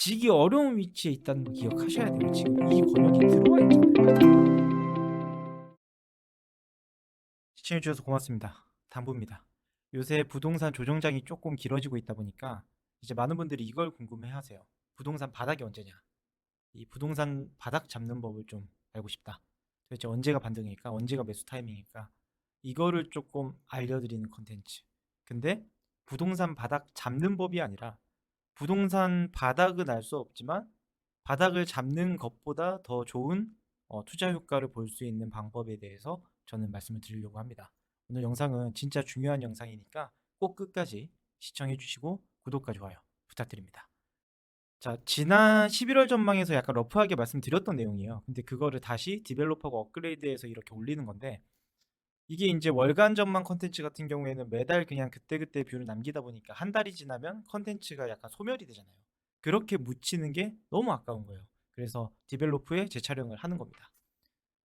지기 어려운 위치에 있다는 거 기억하셔야 돼요. 지금 이 권역이 들어와 있잖아요. 시청해 주셔서 고맙습니다. 담보입니다. 요새 부동산 조정장이 조금 길어지고 있다 보니까 이제 많은 분들이 이걸 궁금해하세요. 부동산 바닥이 언제냐? 이 부동산 바닥 잡는 법을 좀 알고 싶다. 도대체 언제가 반등일까? 언제가 매수 타이밍일까? 이거를 조금 알려드리는 컨텐츠. 근데 부동산 바닥 잡는 법이 아니라 부동산 바닥은 알 수 없지만 바닥을 잡는 것보다 더 좋은 투자 효과를 볼 수 있는 방법에 대해서 저는 말씀을 드리려고 합니다. 오늘 영상은 진짜 중요한 영상이니까 꼭 끝까지 시청해 주시고 구독과 좋아요 부탁드립니다. 자, 지난 11월 전망에서 약간 러프하게 말씀드렸던 내용이에요. 근데 그거를 다시 디벨롭하고 업그레이드해서 이렇게 올리는 건데, 이게 이제 월간 전망 컨텐츠 같은 경우에는 매달 그냥 그때그때 뷰를 남기다 보니까 한 달이 지나면 컨텐츠가 약간 소멸이 되잖아요. 그렇게 묻히는 게 너무 아까운 거예요. 그래서 디벨로프에 재촬영을 하는 겁니다.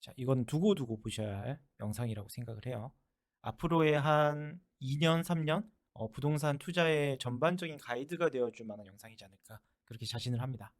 자, 이건 두고두고 보셔야 할 영상이라고 생각을 해요. 앞으로의 한 2년, 3년 부동산 투자의 전반적인 가이드가 되어줄 만한 영상이지 않을까 그렇게 자신을 합니다.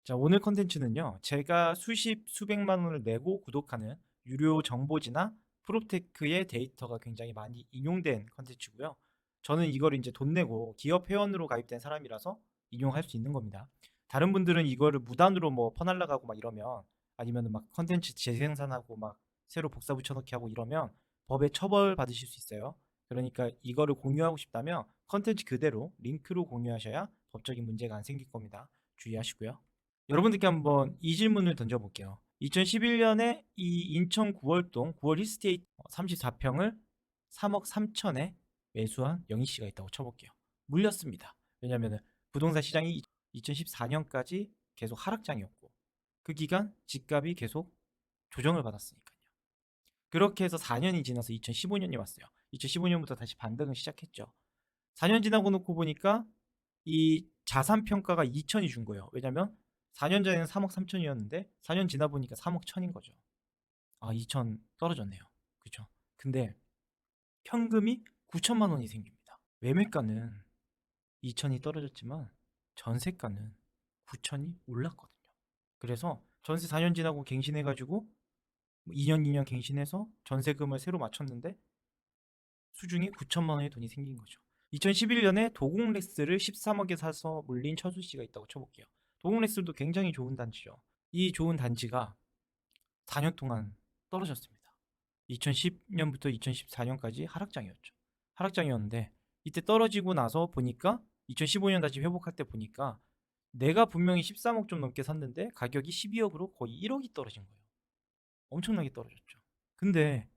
자, 오늘 컨텐츠는요, 제가 수십, 수백만 원을 내고 구독하는 유료 정보지나 프로테크의 데이터가 굉장히 많이 인용된 컨텐츠고요. 저는 이걸 이제 돈 내고 기업 회원으로 가입된 사람이라서 인용할 수 있는 겁니다. 다른 분들은 이거를 무단으로 뭐 퍼날라가고 막 이러면, 아니면 막 컨텐츠 재생산하고 막 새로 복사 붙여넣기 하고 이러면 법에 처벌 받으실 수 있어요. 그러니까 이거를 공유하고 싶다면 컨텐츠 그대로 링크로 공유하셔야 법적인 문제가 안 생길 겁니다. 주의하시고요. 여러분들께 한번 이 질문을 던져볼게요. 2011년에 이 인천 9월동 9월 힐스테이트 34평을 3억 3천에 매수한 영희 씨가 있다고 쳐볼게요. 물렸습니다. 왜냐하면 부동산 시장이 2014년까지 계속 하락장이었고 그 기간 집값이 계속 조정을 받았으니까요. 그렇게 해서 4년이 지나서 2015년이 왔어요. 2015년부터 다시 반등을 시작했죠. 4년 지나고 놓고 보니까 이 자산 평가가 2천이 준 거예요. 왜냐면 4년 전에는 3억 3천이었는데 4년 지나 보니까 3억 1천인 거죠. 아, 2천 떨어졌네요. 그렇죠. 근데 현금이 9천만 원이 생깁니다. 매매가는 2천이 떨어졌지만 전세가는 9천이 올랐거든요. 그래서 전세 4년 지나고 갱신해가지고 2년 2년 갱신해서 전세금을 새로 맞췄는데 수중에 9천만 원의 돈이 생긴 거죠. 2011년에 도공렉스를 13억에 사서 물린 처수 씨가 있다고 쳐볼게요. 도공렉스도 굉장히 좋은 단지죠. 이 좋은 단지가 4년 동안 떨어졌습니다. 2010년부터 2014년까지 하락장이었죠. 하락장이었는데 이때 떨어지고 나서 보니까 2015년 다시 회복할 때 보니까 내가 분명히 13억 좀 넘게 샀는데 가격이 12억으로 거의 1억이 떨어진 거예요. 엄청나게 떨어졌죠. 근데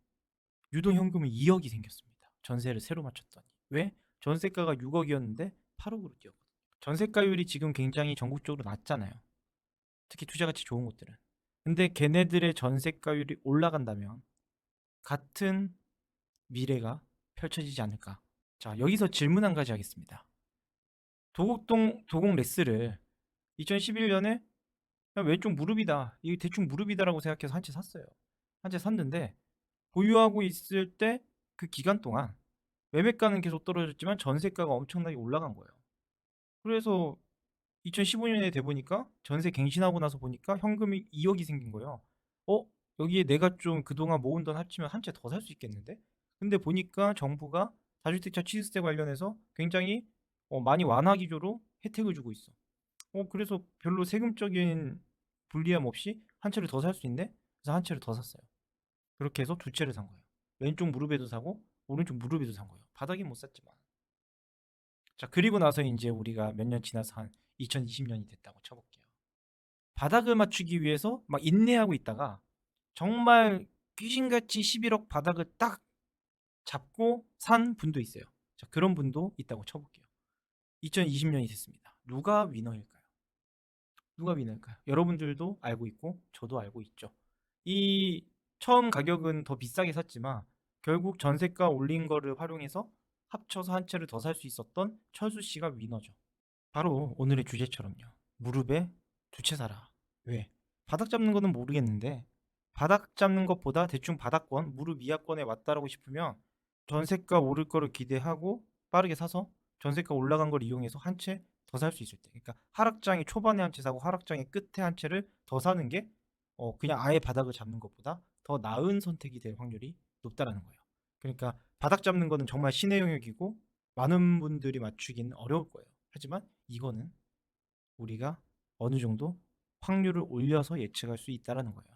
유동현금이 2억이 생겼습니다. 전세를 새로 맞췄더니. 왜? 전세가가 6억이었는데 8억으로 뛰었거든요. 전세가율이 지금 굉장히 전국적으로 낮잖아요. 특히 투자가치 좋은 곳들은. 근데 걔네들의 전세가율이 올라간다면 같은 미래가 펼쳐지지 않을까. 자, 여기서 질문 한 가지 하겠습니다. 도곡 레스를 2011년에 왼쪽 무릎이다. 이게 대충 무릎이다라고 생각해서 한 채 샀어요. 한 채 샀는데 보유하고 있을 때 그 기간 동안 매매가는 계속 떨어졌지만 전세가가 엄청나게 올라간 거예요. 그래서 2015년에 돼 보니까 전세 갱신하고 나서 보니까 현금이 2억이 생긴 거예요. 어? 여기에 내가 좀 그동안 모은 돈 합치면 한 채 더 살 수 있겠는데? 근데 보니까 정부가 다주택자 취득세 관련해서 굉장히 많이 완화 기조로 혜택을 주고 있어. 그래서 별로 세금적인 불리함 없이 한 채를 더 살 수 있네? 그래서 한 채를 더 샀어요. 그렇게 해서 두 채를 산 거예요. 왼쪽 무릎에도 사고 오른쪽 무릎에도 산 거예요. 바닥에 못 샀지만. 자, 그리고 나서 이제 우리가 몇 년 지나서 한 2020년이 됐다고 쳐볼게요. 바닥을 맞추기 위해서 막 인내하고 있다가 정말 귀신같이 11억 바닥을 딱 잡고 산 분도 있어요. 자, 그런 분도 있다고 쳐볼게요. 2020년이 됐습니다. 누가 위너일까요? 누가 위너일까요? 여러분들도 알고 있고 저도 알고 있죠. 이 처음 가격은 더 비싸게 샀지만 결국 전세가 올린 거를 활용해서 합쳐서 한 채를 더 살 수 있었던 철수 씨가 위너죠. 바로 오늘의 주제처럼요. 무릎에 두 채 사라. 왜? 바닥 잡는 거는 모르겠는데 바닥 잡는 것보다 대충 바닥권, 무릎 위약권에 왔다라고 싶으면 전세가 오를 거를 기대하고 빠르게 사서 전세가 올라간 걸 이용해서 한 채 더 살 수 있을 때. 그러니까 하락장이 초반에 한 채 사고 하락장의 끝에 한 채를 더 사는 게 그냥 아예 바닥을 잡는 것보다 더 나은 선택이 될 확률이 높다라는 거예요. 그러니까 바닥 잡는 거는 정말 신의 영역이고 많은 분들이 맞추기는 어려울 거예요. 하지만 이거는 우리가 어느 정도 확률을 올려서 예측할 수 있다라는 거예요.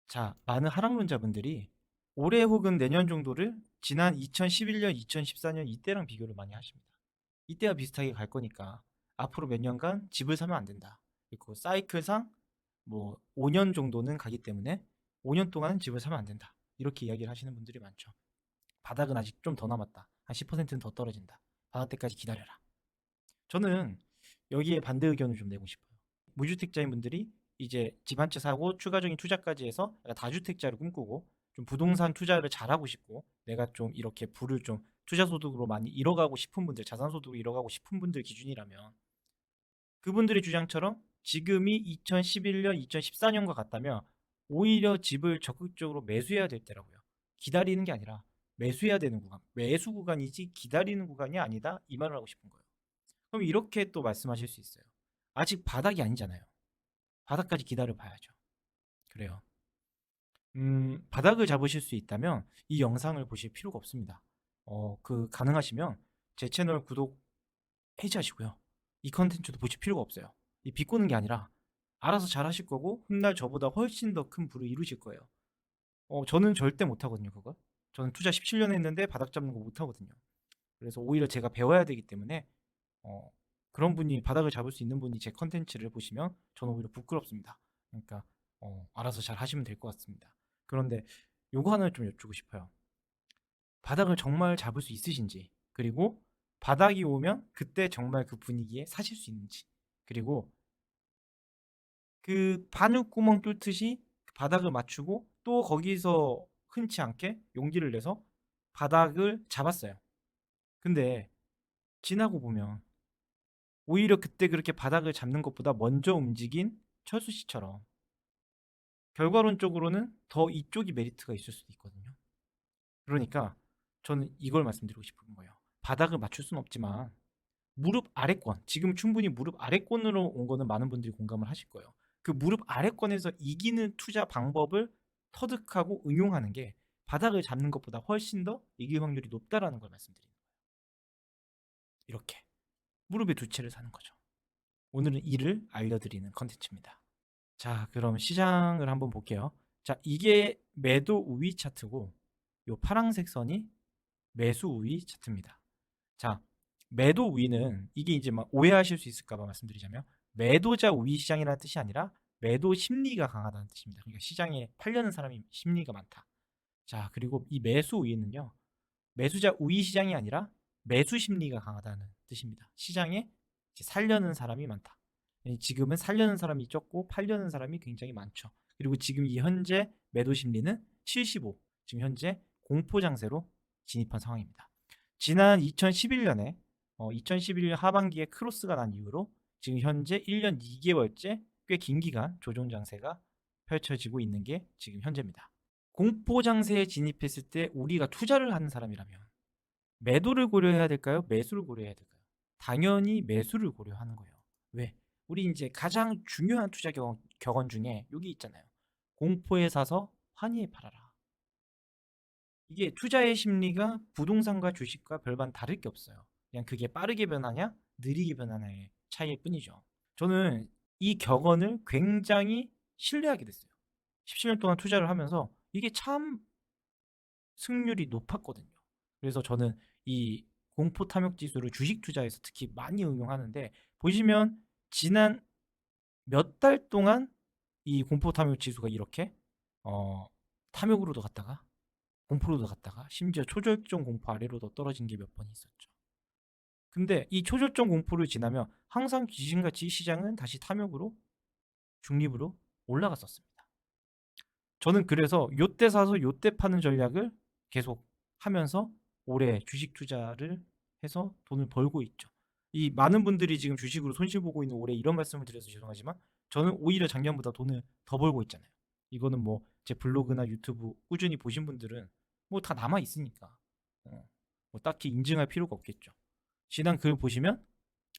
자, 많은 하락론자분들이 올해 혹은 내년 정도를 지난 2011년, 2014년 이때랑 비교를 많이 하십니다. 이때와 비슷하게 갈 거니까 앞으로 몇 년간 집을 사면 안 된다. 그리고 사이클상 뭐 5년 정도는 가기 때문에 5년 동안은 집을 사면 안 된다. 이렇게 이야기를 하시는 분들이 많죠. 바닥은 아직 좀 더 남았다. 한 10%는 더 떨어진다. 바닥 때까지 기다려라. 저는 여기에 반대 의견을 좀 내고 싶어요. 무주택자인 분들이 이제 집 한 채 사고 추가적인 투자까지 해서 다주택자를 꿈꾸고 좀 부동산 투자를 잘하고 싶고 내가 좀 이렇게 부를 좀 투자 소득으로 많이 잃어가고 싶은 분들, 자산 소득을 잃어가고 싶은 분들 기준이라면 그분들의 주장처럼 지금이 2011년, 2014년과 같다면 오히려 집을 적극적으로 매수해야 될 때라고요. 기다리는 게 아니라 매수해야 되는 구간, 매수 구간이지 기다리는 구간이 아니다 이 말을 하고 싶은 거예요. 그럼 이렇게 또 말씀하실 수 있어요. 아직 바닥이 아니잖아요. 바닥까지 기다려 봐야죠. 그래요. 바닥을 잡으실 수 있다면 이 영상을 보실 필요가 없습니다. 가능하시면 제 채널 구독 해지하시고요. 이 컨텐츠도 보실 필요가 없어요. 이 비꼬는 게 아니라 알아서 잘 하실 거고 훗날 저보다 훨씬 더 큰 부를 이루실 거예요. 저는 절대 못 하거든요, 그거. 저는 투자 17년 했는데 바닥 잡는 거 못 하거든요. 그래서 오히려 제가 배워야 되기 때문에 어, 그런 분이 바닥을 잡을 수 있는 분이 제 컨텐츠를 보시면 저는 오히려 부끄럽습니다. 그러니까 알아서 잘 하시면 될 것 같습니다. 그런데 요거 하나 좀 여쭈고 싶어요. 바닥을 정말 잡을 수 있으신지, 그리고 바닥이 오면 그때 정말 그 분위기에 사실 수 있는지, 그리고 그 바늘구멍 뚫듯이 바닥을 맞추고 또 거기서 흔치 않게 용기를 내서 바닥을 잡았어요. 근데 지나고 보면 오히려 그때 그렇게 바닥을 잡는 것보다 먼저 움직인 철수 씨처럼 결과론적으로는 더 이쪽이 메리트가 있을 수도 있거든요. 그러니까 저는 이걸 말씀드리고 싶은 거예요. 바닥을 맞출 수는 없지만 무릎 아래권, 지금 충분히 무릎 아래권으로 온 거는 많은 분들이 공감을 하실 거예요. 그 무릎 아래권에서 이기는 투자 방법을 터득하고 응용하는 게 바닥을 잡는 것보다 훨씬 더 이길 확률이 높다라는 걸 말씀드리는 거예요. 이렇게 무릎에 두 채를 사는 거죠. 오늘은 이를 알려드리는 컨텐츠입니다. 자, 그럼 시장을 한번 볼게요. 자, 이게 매도 우위 차트고 요 파란색 선이 매수 우위 차트입니다. 자, 매도 우위는 이게 이제 막 오해하실 수 있을까 봐 말씀드리자면 매도자 우위 시장이라는 뜻이 아니라 매도 심리가 강하다는 뜻입니다. 그러니까 시장에 팔려는 사람이 심리가 많다. 자, 그리고 이 매수 우위는요. 매수자 우위 시장이 아니라 매수 심리가 강하다는 뜻입니다. 시장에 이제 살려는 사람이 많다. 지금은 살려는 사람이 적고 팔려는 사람이 굉장히 많죠. 그리고 지금 이 현재 매도 심리는 75, 지금 현재 공포 장세로 진입한 상황입니다. 지난 2011년에 2011년 하반기에 크로스가 난 이후로 지금 현재 1년 2개월째 꽤 긴 기간 조정 장세가 펼쳐지고 있는 게 지금 현재입니다. 공포 장세에 진입했을 때 우리가 투자를 하는 사람이라면 매도를 고려해야 될까요? 매수를 고려해야 될까요? 당연히 매수를 고려하는 거예요. 왜? 우리 이제 가장 중요한 투자 격언 중에 여기 있잖아요. 공포에 사서 환희에 팔아라. 이게 투자의 심리가 부동산과 주식과 별반 다를 게 없어요. 그냥 그게 빠르게 변하냐, 느리게 변하냐의 차이일 뿐이죠. 저는 이 격언을 굉장히 신뢰하게 됐어요. 17년 동안 투자를 하면서 이게 참 승률이 높았거든요. 그래서 저는 이 공포 탐욕 지수를 주식 투자에서 특히 많이 응용하는데 보시면 지난 몇 달 동안 이 공포 탐욕 지수가 이렇게 탐욕으로도 갔다가 공포로도 갔다가 심지어 초절정 공포 아래로도 떨어진 게 몇 번 있었죠. 근데 이 초절정 공포를 지나면 항상 귀신같이 시장은 다시 탐욕으로 중립으로 올라갔었습니다. 저는 그래서 요때 사서 요때 파는 전략을 계속 하면서 올해 주식 투자를 해서 돈을 벌고 있죠. 이 많은 분들이 지금 주식으로 손실 보고 있는 올해 이런 말씀을 드려서 죄송하지만 저는 오히려 작년보다 돈을 더 벌고 있잖아요. 이거는 뭐 제 블로그나 유튜브 꾸준히 보신 분들은 뭐 다 남아 있으니까 뭐 딱히 인증할 필요가 없겠죠. 지난 글 보시면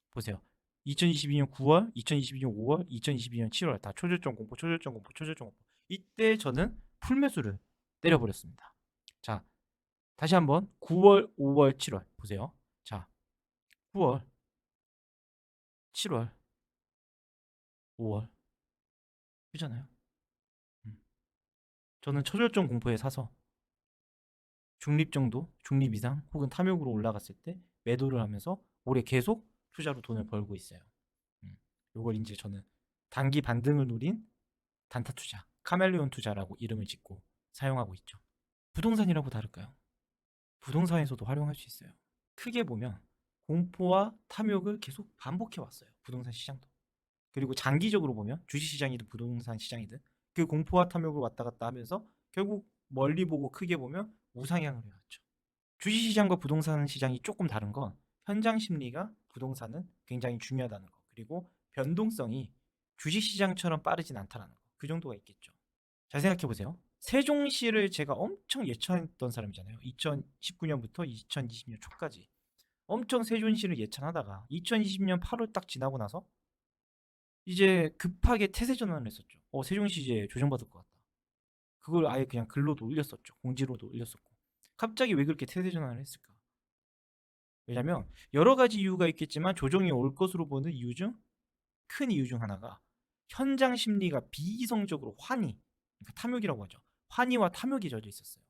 보세요. 2022년 9월, 2022년 5월, 2022년 7월 다 초절정 공포, 초절정 공포, 초절정 공포. 이때 저는 풀매수를 때려버렸습니다. 자, 다시 한번 9월, 5월, 7월 보세요. 자, 9월, 7월, 5월 그잖아요. 저는 초절정 공포에 사서 중립 정도, 중립 이상 혹은 탐욕으로 올라갔을 때 매도를 하면서 올해 계속 투자로 돈을 벌고 있어요. 요걸 이제 저는 단기 반등을 노린 단타 투자, 카멜레온 투자라고 이름을 짓고 사용하고 있죠. 부동산이라고 다를까요? 부동산에서도 활용할 수 있어요. 크게 보면 공포와 탐욕을 계속 반복해 왔어요. 부동산 시장도. 그리고 장기적으로 보면 주식시장이든 부동산 시장이든 그 공포와 탐욕을 왔다 갔다 하면서 결국 멀리 보고 크게 보면 우상향을 해왔죠. 주식시장과 부동산 시장이 조금 다른 건 현장 심리가 부동산은 굉장히 중요하다는 거. 그리고 변동성이 주식시장처럼 빠르진 않다는 거. 그 정도가 있겠죠. 잘 생각해 보세요. 세종시를 제가 엄청 예찬했던 사람이잖아요. 2019년부터 2020년 초까지 엄청 세종시를 예찬하다가 2020년 8월 딱 지나고 나서 이제 급하게 태세 전환을 했었죠. 세종시 이제 조정받을 것 같다. 그걸 아예 그냥 글로도 올렸었죠. 공지로도 올렸었고. 갑자기 왜 그렇게 태세 전환을 했을까? 왜냐면 여러 가지 이유가 있겠지만 조정이 올 것으로 보는 이유 중 큰 이유 중 하나가 현장 심리가 비이성적으로 환희, 그러니까 탐욕이라고 하죠. 환희와 탐욕이 젖어 있었어요.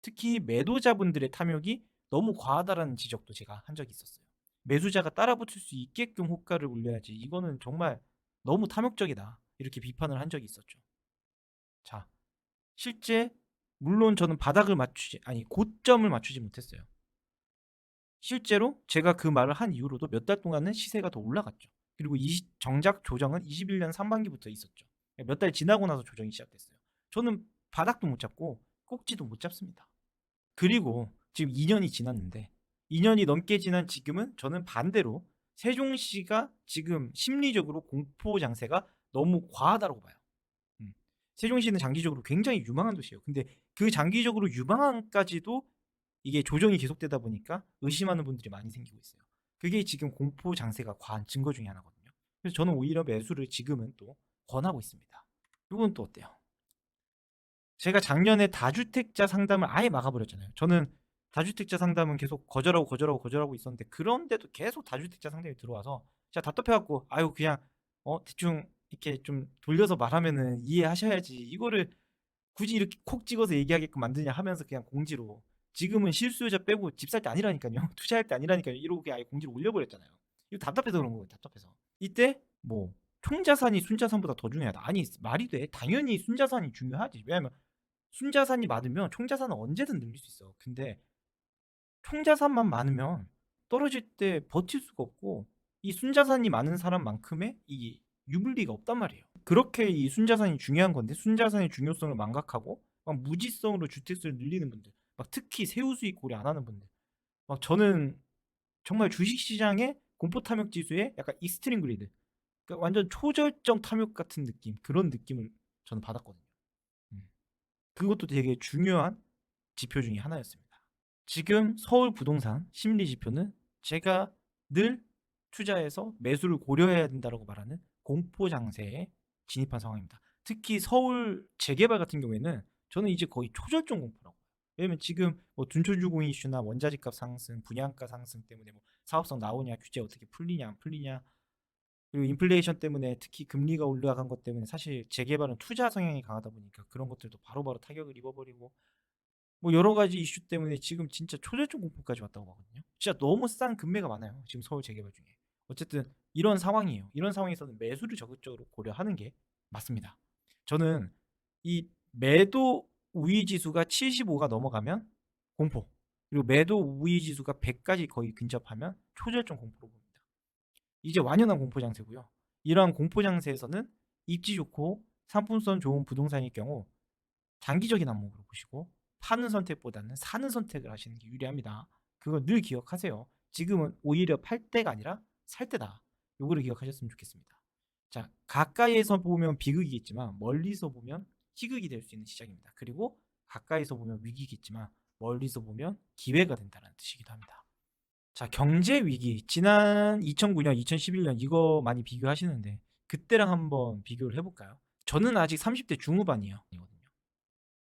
특히 매도자분들의 탐욕이 너무 과하다라는 지적도 제가 한 적이 있었어요. 매수자가 따라붙을 수 있게끔 호가를 올려야지 이거는 정말 너무 탐욕적이다 이렇게 비판을 한 적이 있었죠. 자, 실제 물론 저는 바닥을 맞추지 아니 고점을 맞추지 못했어요. 실제로 제가 그 말을 한 이후로도 몇 달 동안은 시세가 더 올라갔죠. 그리고 이 정작 조정은 21년 상반기부터 있었죠. 몇 달 지나고 나서 조정이 시작됐어요. 저는 바닥도 못 잡고 꼭지도 못 잡습니다. 그리고 지금 2년이 지났는데 2년이 넘게 지난 지금은 저는 반대로 세종시가 지금 심리적으로 공포 장세가 너무 과하다고 봐요. 세종시는 장기적으로 굉장히 유망한 도시예요. 근데 그 장기적으로 유망한까지도 이게 조정이 계속되다 보니까 의심하는 분들이 많이 생기고 있어요. 그게 지금 공포 장세가 과한 증거 중에 하나거든요. 그래서 저는 오히려 매수를 지금은 또 권하고 있습니다. 이건 또 어때요? 제가 작년에 다주택자 상담을 아예 막아버렸잖아요. 저는 다주택자 상담은 계속 거절하고 있었는데 그런데도 계속 다주택자 상담이 들어와서 제가 답답해갖고 아유 그냥 대충 이렇게 좀 돌려서 말하면은 이해하셔야지 이거를 굳이 이렇게 콕 찍어서 얘기하게끔 만드냐 하면서 그냥 공지로 지금은 실수요자 빼고 집 살 때 아니라니까요. 투자할 때 아니라니까요. 이러고 그냥 아예 공지를 올려버렸잖아요. 이거 답답해서 그런 거예요. 답답해서. 이때 뭐 총자산이 순자산보다 더 중요하다. 아니 말이 돼. 당연히 순자산이 중요하지. 왜냐면 순자산이 많으면 총자산은 언제든 늘릴 수 있어. 근데 총자산만 많으면 떨어질 때 버틸 수가 없고 이 순자산이 많은 사람만큼의 이 유불리가 없단 말이에요. 그렇게 이 순자산이 중요한 건데 순자산의 중요성을 망각하고 막 무지성으로 주택수를 늘리는 분들, 막 특히 세후 수익 고려 안 하는 분들, 막 저는 정말 주식시장의 공포 탐욕 지수에 약간 익스트림 그리드, 그러니까 완전 초절정 탐욕 같은 느낌, 그런 느낌을 저는 받았거든요. 음. 그것도 되게 중요한 지표 중에 하나였습니다. 지금 서울 부동산 심리 지표는 제가 늘 투자해서 매수를 고려해야 된다고 말하는 공포 장세에 진입한 상황입니다. 특히 서울 재개발 같은 경우에는 저는 이제 거의 초절정 공포라고. 왜냐면 지금 뭐 둔촌주공 이슈나 원자재값 상승, 분양가 상승 때문에 뭐 사업성 나오냐, 규제 어떻게 풀리냐 안 풀리냐, 그리고 인플레이션 때문에 특히 금리가 올라간 것 때문에 사실 재개발은 투자 성향이 강하다 보니까 그런 것들도 바로바로 타격을 입어버리고 뭐 여러 가지 이슈 때문에 지금 진짜 초절정 공포까지 왔다고 하거든요. 진짜 너무 싼 금매가 많아요. 지금 서울 재개발 중에. 어쨌든 이런 상황이에요. 이런 상황에서는 매수를 적극적으로 고려하는 게 맞습니다. 저는 이 매도 우위 지수가 75가 넘어가면 공포, 그리고 매도 우위 지수가 100까지 거의 근접하면 초절정 공포로 봅니다. 이제 완연한 공포 장세고요. 이러한 공포 장세에서는 입지 좋고 상품성 좋은 부동산일 경우 장기적인 안목으로 보시고 파는 선택보다는 사는 선택을 하시는 게 유리합니다. 그거 늘 기억하세요. 지금은 오히려 팔 때가 아니라 살 때다. 요거를 기억하셨으면 좋겠습니다. 자, 가까이에서 보면 비극이겠지만 멀리서 보면 희극이 될 수 있는 시장입니다. 그리고 가까이서 보면 위기겠지만 멀리서 보면 기회가 된다는 뜻이기도 합니다. 자, 경제 위기. 지난 2009년, 2011년 이거 많이 비교하시는데 그때랑 한번 비교를 해볼까요? 저는 아직 30대 중후반이에요.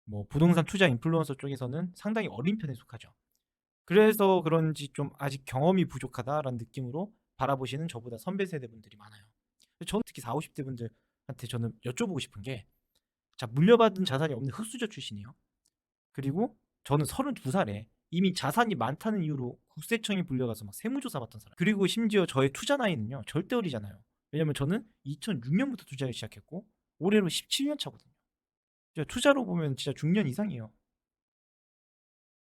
뭐 부동산 투자 인플루언서 쪽에서는 상당히 어린 편에 속하죠. 그래서 그런지 좀 아직 경험이 부족하다라는 느낌으로 바라보시는 저보다 선배 세대 분들이 많아요. 저는 특히 40, 50대 분들한테 저는 여쭤보고 싶은 게, 자, 물려받은 자산이 없는 흙수저 출신이에요. 그리고 저는 32살에 이미 자산이 많다는 이유로 국세청에 불려가서 막 세무조사 받던 사람. 그리고 심지어 저의 투자 나이는요, 절대 어리잖아요. 왜냐면 저는 2006년부터 투자를 시작했고 올해로 17년 차거든요. 투자로 보면 진짜 중년 이상이에요.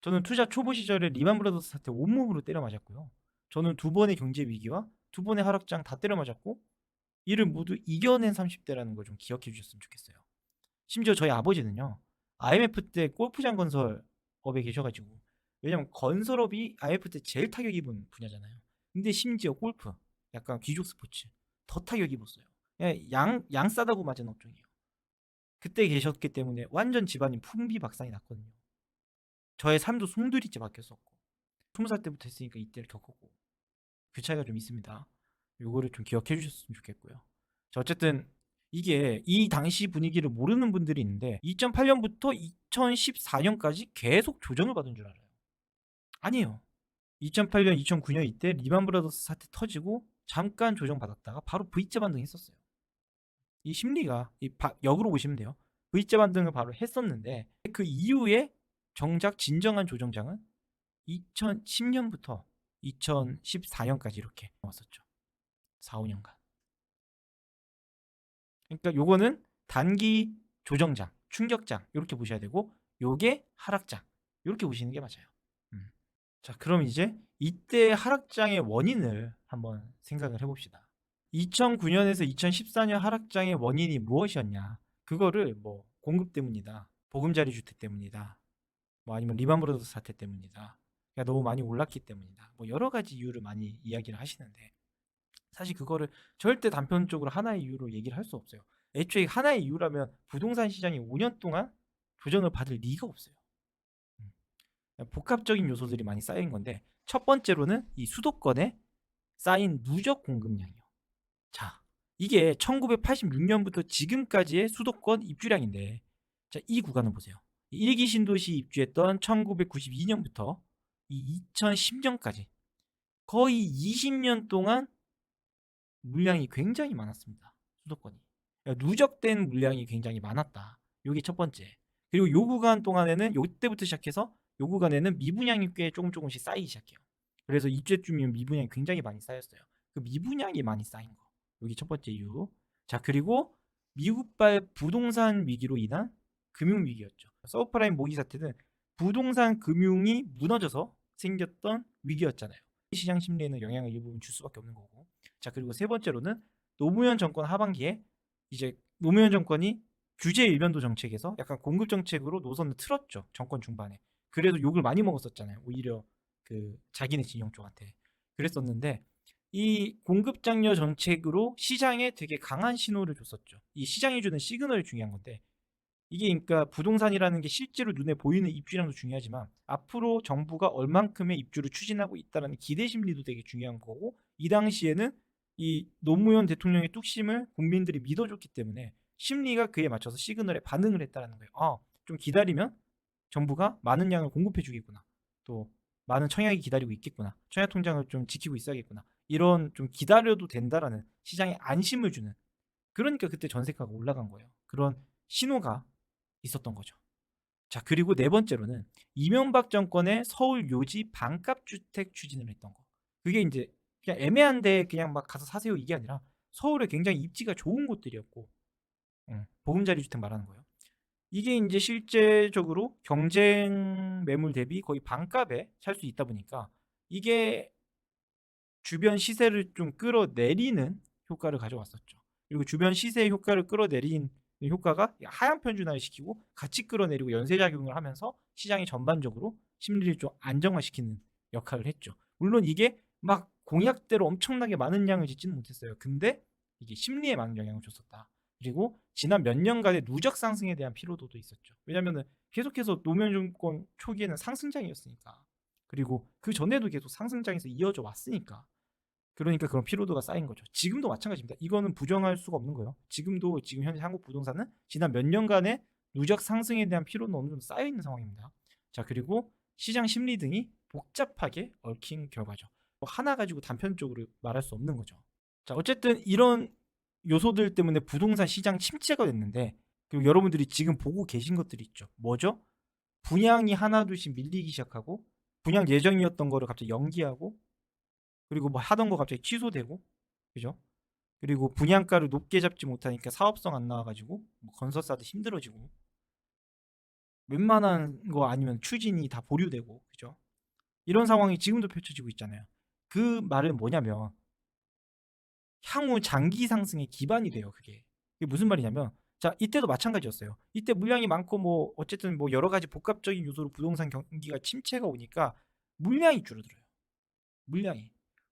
저는 투자 초보 시절에 리만 브라더스 사태 온몸으로 때려 맞았고요. 저는 두 번의 경제 위기와 두 번의 하락장 다 때려 맞았고 이를 모두 이겨낸 30대라는 걸 좀 기억해 주셨으면 좋겠어요. 심지어 저희 아버지는요, IMF 때 골프장 건설업에 계셔가지고, 왜냐면 건설업이 IMF 때 제일 타격 입은 분야잖아요. 근데 심지어 골프, 약간 귀족 스포츠 더 타격 입었어요. 양 싸다고 맞은 업종이에요. 그때 계셨기 때문에 완전 집안이 풍비박산이 났거든요. 저의 삶도 송두리째 바뀌었었고 20살 때부터 했으니까 이때를 겪었고 그 차이가 좀 있습니다. 요거를 좀 기억해 주셨으면 좋겠고요. 자, 어쨌든 이게 이 당시 분위기를 모르는 분들이 있는데 2008년부터 2014년까지 계속 조정을 받은 줄 알아요. 아니에요. 2008년, 2009년 이때 리만 브라더스 사태 터지고 잠깐 조정받았다가 바로 V자 반등했었어요. 이 심리가 역으로 보시면 돼요. V자 반등을 바로 했었는데 그 이후에 정작 진정한 조정장은 2010년부터 2014년까지 이렇게 왔었죠. 4, 5년간. 그러니까 요거는 단기 조정장, 충격장 이렇게 보셔야 되고 요게 하락장 이렇게 보시는 게 맞아요. 자, 그럼 이제 이때 하락장의 원인을 한번 생각을 해봅시다. 2009년에서 2014년 하락장의 원인이 무엇이었냐? 그거를 뭐 공급 때문이다, 보금자리 주택 때문이다, 뭐 아니면 리만 브라더스 사태 때문이다, 그러니까 너무 많이 올랐기 때문이다, 뭐 여러 가지 이유를 많이 이야기를 하시는데 사실 그거를 절대 단편적으로 하나의 이유로 얘기를 할 수 없어요. 애초에 하나의 이유라면 부동산 시장이 5년 동안 조정을 받을 리가 없어요. 복합적인 요소들이 많이 쌓인 건데 첫 번째로는 이 수도권에 쌓인 누적 공급량이요. 자, 이게 1986년부터 지금까지의 수도권 입주량인데, 자, 이 구간을 보세요. 1기 신도시 입주했던 1992년부터 이 2010년까지 거의 20년 동안 물량이 굉장히 많았습니다. 수도권이. 그러니까 누적된 물량이 굉장히 많았다. 요게 첫 번째. 그리고 요 구간 동안에는 요때부터 시작해서 요 구간에는 미분양이 꽤 조금씩 쌓이기 시작해요. 그래서 입주주민 미분양이 굉장히 많이 쌓였어요. 그 미분양이 많이 쌓인 거. 여기 첫 번째 이유. 자, 그리고 미국발 부동산 위기로 인한 금융 위기였죠. 서브프라임 모기 사태는 부동산 금융이 무너져서 생겼던 위기였잖아요. 시장 심리에는 영향을 일부분 줄 수밖에 없는 거고. 자, 그리고 세 번째로는 노무현 정권 하반기에 이제 노무현 정권이 규제 일변도 정책에서 약간 공급 정책으로 노선을 틀었죠. 정권 중반에. 그래도 욕을 많이 먹었었잖아요. 오히려 그 자기네 진영 쪽한테. 그랬었는데 이 공급 장려 정책으로 시장에 되게 강한 신호를 줬었죠. 이 시장이 주는 시그널이 중요한 건데 이게 그러니까 부동산이라는 게 실제로 눈에 보이는 입주량도 중요하지만 앞으로 정부가 얼만큼의 입주를 추진하고 있다는 기대 심리도 되게 중요한 거고 이 당시에는 이 노무현 대통령의 뚝심을 국민들이 믿어줬기 때문에 심리가 그에 맞춰서 시그널에 반응을 했다는 거예요. 좀 기다리면 정부가 많은 양을 공급해 주겠구나. 또 많은 청약이 기다리고 있겠구나. 청약 통장을 좀 지키고 있어야겠구나. 이런 좀 기다려도 된다라는 시장에 안심을 주는, 그러니까 그때 전세가가 올라간 거예요. 그런 신호가 있었던 거죠. 자, 그리고 네 번째로는 이명박 정권의 서울 요지 반값 주택 추진을 했던 거. 그게 이제 그냥 애매한데 그냥 막 가서 사세요 이게 아니라 서울에 굉장히 입지가 좋은 곳들이었고, 보금자리 주택 말하는 거예요. 이게 이제 실제적으로 경쟁 매물 대비 거의 반값에 살 수 있다 보니까 이게 주변 시세를 좀 끌어내리는 효과를 가져왔었죠. 그리고 주변 시세 효과를 끌어내린 효과가 하향 편준화를 시키고 같이 끌어내리고 연쇄작용을 하면서 시장이 전반적으로 심리를 좀 안정화시키는 역할을 했죠. 물론 이게 막 공약대로 엄청나게 많은 양을 짓지는 못했어요. 근데 이게 심리에 많은 영향을 줬었다. 그리고 지난 몇 년간의 누적 상승에 대한 피로도도 있었죠. 왜냐하면 계속해서 노무현 정권 초기에는 상승장이었으니까 그리고 그 전에도 계속 상승장에서 이어져 왔으니까. 그러니까 그런 피로도가 쌓인 거죠. 지금도 마찬가지입니다. 이거는 부정할 수가 없는 거예요. 지금도 지금 현재 한국 부동산은 지난 몇 년간의 누적 상승에 대한 피로는 어느 정도 쌓여 있는 상황입니다. 자, 그리고 시장 심리 등이 복잡하게 얽힌 결과죠. 뭐 하나 가지고 단편적으로 말할 수 없는 거죠. 자, 어쨌든 이런 요소들 때문에 부동산 시장 침체가 됐는데, 그리고 여러분들이 지금 보고 계신 것들이 있죠. 뭐죠? 분양이 하나둘씩 밀리기 시작하고, 분양 예정이었던 거를 갑자기 연기하고, 그리고 뭐 하던 거 갑자기 취소되고, 그죠? 그리고 분양가를 높게 잡지 못하니까 사업성 안 나와가지고 뭐 건설사도 힘들어지고, 웬만한 거 아니면 추진이 다 보류되고, 그죠? 이런 상황이 지금도 펼쳐지고 있잖아요. 그 말은 뭐냐면 향후 장기 상승의 기반이 돼요. 그게 무슨 말이냐면, 자, 이때도 마찬가지였어요. 이때 물량이 많고 뭐 어쨌든 뭐 여러 가지 복합적인 요소로 부동산 경기가 침체가 오니까 물량이 줄어들어요.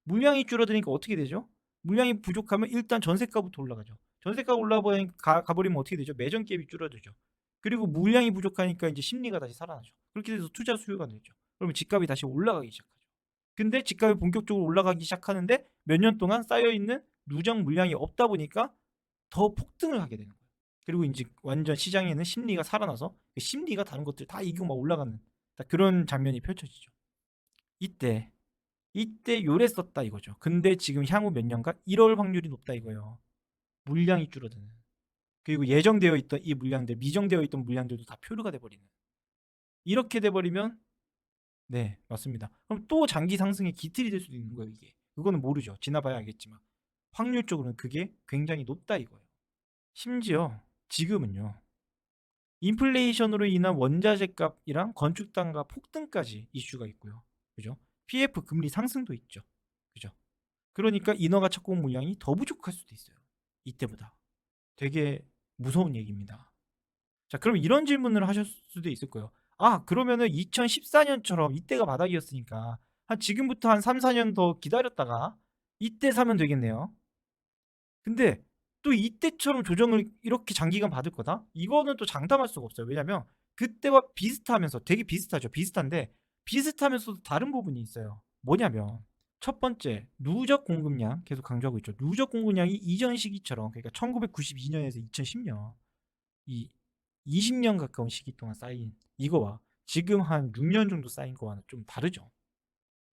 물량이 줄어드니까 어떻게 되죠? 물량이 부족하면 일단 전세가부터 올라가죠. 전세가 가버리면 어떻게 되죠? 매전 갭이 줄어들죠. 그리고 물량이 부족하니까 이제 심리가 다시 살아나죠. 그렇게 돼서 투자 수요가 늘죠. 그러면 집값이 다시 올라가기 시작하죠. 근데 집값이 본격적으로 올라가기 시작하는데 몇 년 동안 쌓여있는 누적 물량이 없다 보니까 더 폭등을 하게 되는 거예요. 그리고 이제 완전 시장에는 심리가 살아나서 그 심리가 다른 것들 다 이기고 막 올라가는 그런 장면이 펼쳐지죠. 이때 요래 썼다 이거죠. 근데 지금 향후 몇 년간 이럴 확률이 높다 이거예요. 물량이 줄어드는. 그리고 예정되어 있던 이 물량들, 미정되어 있던 물량들도 다 표류가 돼버리는. 이렇게 돼버리면, 네, 맞습니다. 그럼 또 장기 상승의 기틀이 될 수도 있는 거예요, 이게. 그거는 모르죠. 지나봐야 알겠지만. 확률적으로는 그게 굉장히 높다 이거예요. 심지어 지금은요, 인플레이션으로 인한 원자재 값이랑 건축 단가 폭등까지 이슈가 있고요. 그죠? PF 금리 상승도 있죠. 그죠? 그러니까 인허가 착공 물량이 더 부족할 수도 있어요. 이때보다. 되게 무서운 얘기입니다. 자, 그럼 이런 질문을 하실 수도 있을 거예요. 아, 그러면은 2014년처럼 이때가 바닥이었으니까 지금부터 한 3, 4년 더 기다렸다가 이때 사면 되겠네요. 근데 또 이때처럼 조정을 이렇게 장기간 받을 거다? 이거는 또 장담할 수가 없어요. 왜냐면 그때와 비슷하면서 되게 비슷하죠. 비슷한데 비슷하면서도 다른 부분이 있어요. 뭐냐면 첫 번째, 누적 공급량 계속 강조하고 있죠. 누적 공급량이 이전 시기처럼, 그러니까 1992년에서 2010년 이 20년 가까운 시기 동안 쌓인 이거와 지금 한 6년 정도 쌓인 거와는 좀 다르죠.